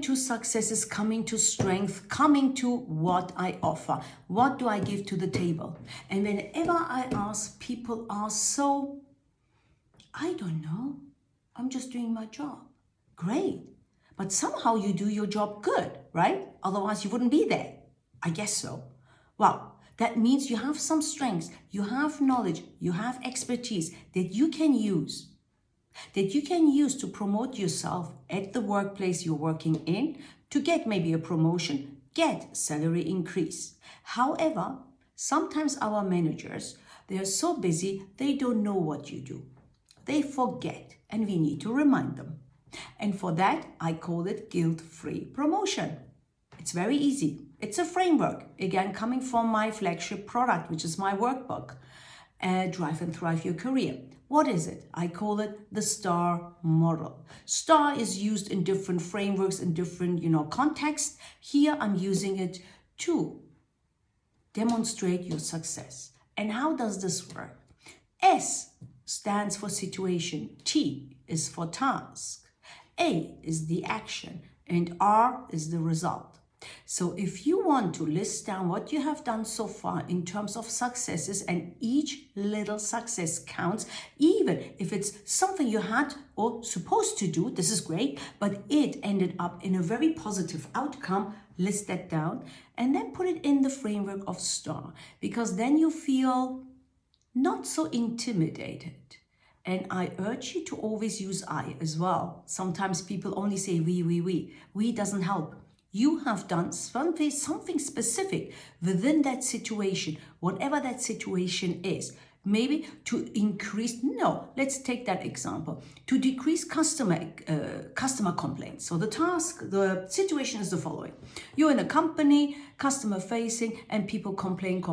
to success is coming to strength, coming to what I offer. What do I give to the table? And whenever I ask, people are so, I don't know, I'm just doing my job. Great. But somehow you do your job good, right? Otherwise you wouldn't be there. I guess so. Well, that means you have some strengths, you have knowledge, you have expertise that you can use. To promote yourself at the workplace you're working in, to get maybe a promotion, get salary increase. However, sometimes our managers, they are so busy, they don't know what you do. They forget, and we need to remind them. And for that, I call it guilt-free promotion. It's very easy. It's a framework, again, coming from my flagship product, which is my workbook, Drive and Thrive Your Career. What is it? I call it the STAR model. STAR is used in different frameworks, in different, contexts. Here I'm using it to demonstrate your success. And how does this work? S stands for situation. T is for task. A is the action. And R is the result. So if you want to list down what you have done so far in terms of successes, and each little success counts, even if it's something you had or supposed to do, this is great, but it ended up in a very positive outcome, list that down and then put it in the framework of STAR, because then you feel not so intimidated. And I urge you to always use I as well. Sometimes people only say we. We doesn't help. You have done something specific within that situation, whatever that situation is. Maybe to increase, let's take that example, to decrease customer complaints. So the situation is the following. You're in a company, customer facing, and people complain,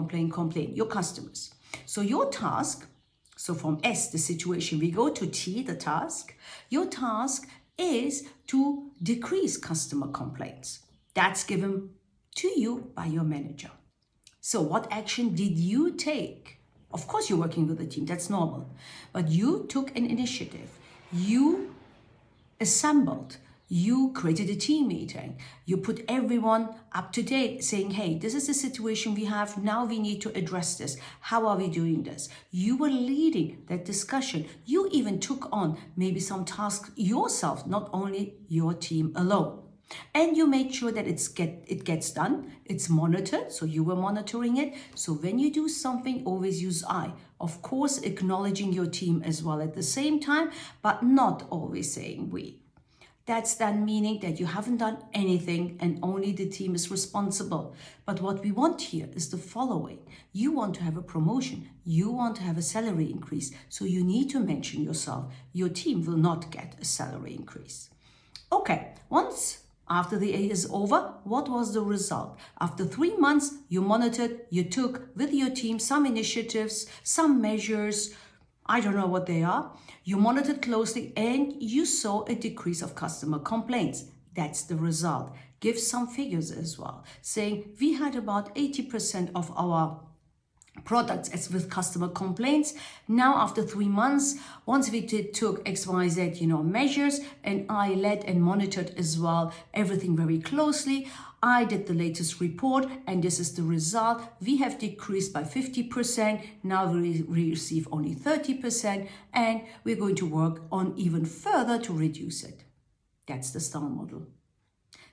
your customers. So your task, so from S, the situation, we go to T, the task. Your task is to decrease customer complaints. That's given to you by your manager. So what action did you take? Of course, you're working with a team, that's normal. But you took an initiative. You assembled. You created a team meeting. You put everyone up to date saying, hey, this is the situation we have. Now we need to address this. How are we doing this? You were leading that discussion. You even took on maybe some tasks yourself, not only your team alone. And you made sure that it gets done. It's monitored, so you were monitoring it. So when you do something, always use I. Of course, acknowledging your team as well at the same time, but not always saying we. That's then meaning that you haven't done anything and only the team is responsible. But what we want here is the following. You want to have a promotion. You want to have a salary increase. So you need to mention yourself. Your team will not get a salary increase. Okay, after the A is over, what was the result? After 3 months, you monitored, you took with your team some initiatives, some measures, I don't know what they are. You monitored closely and you saw a decrease of customer complaints. That's the result. Give some figures as well, saying we had about 80% of our products as with customer complaints. Now after 3 months, once we took XYZ, measures, and I led and monitored as well everything very closely. I did the latest report and this is the result. We have decreased by 50%. Now we receive only 30% and we're going to work on even further to reduce it. That's the STAR model.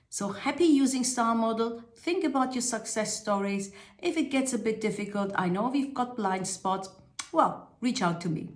So happy using STAR model. Think about your success stories. If it gets a bit difficult, I know we've got blind spots. Well, reach out to me.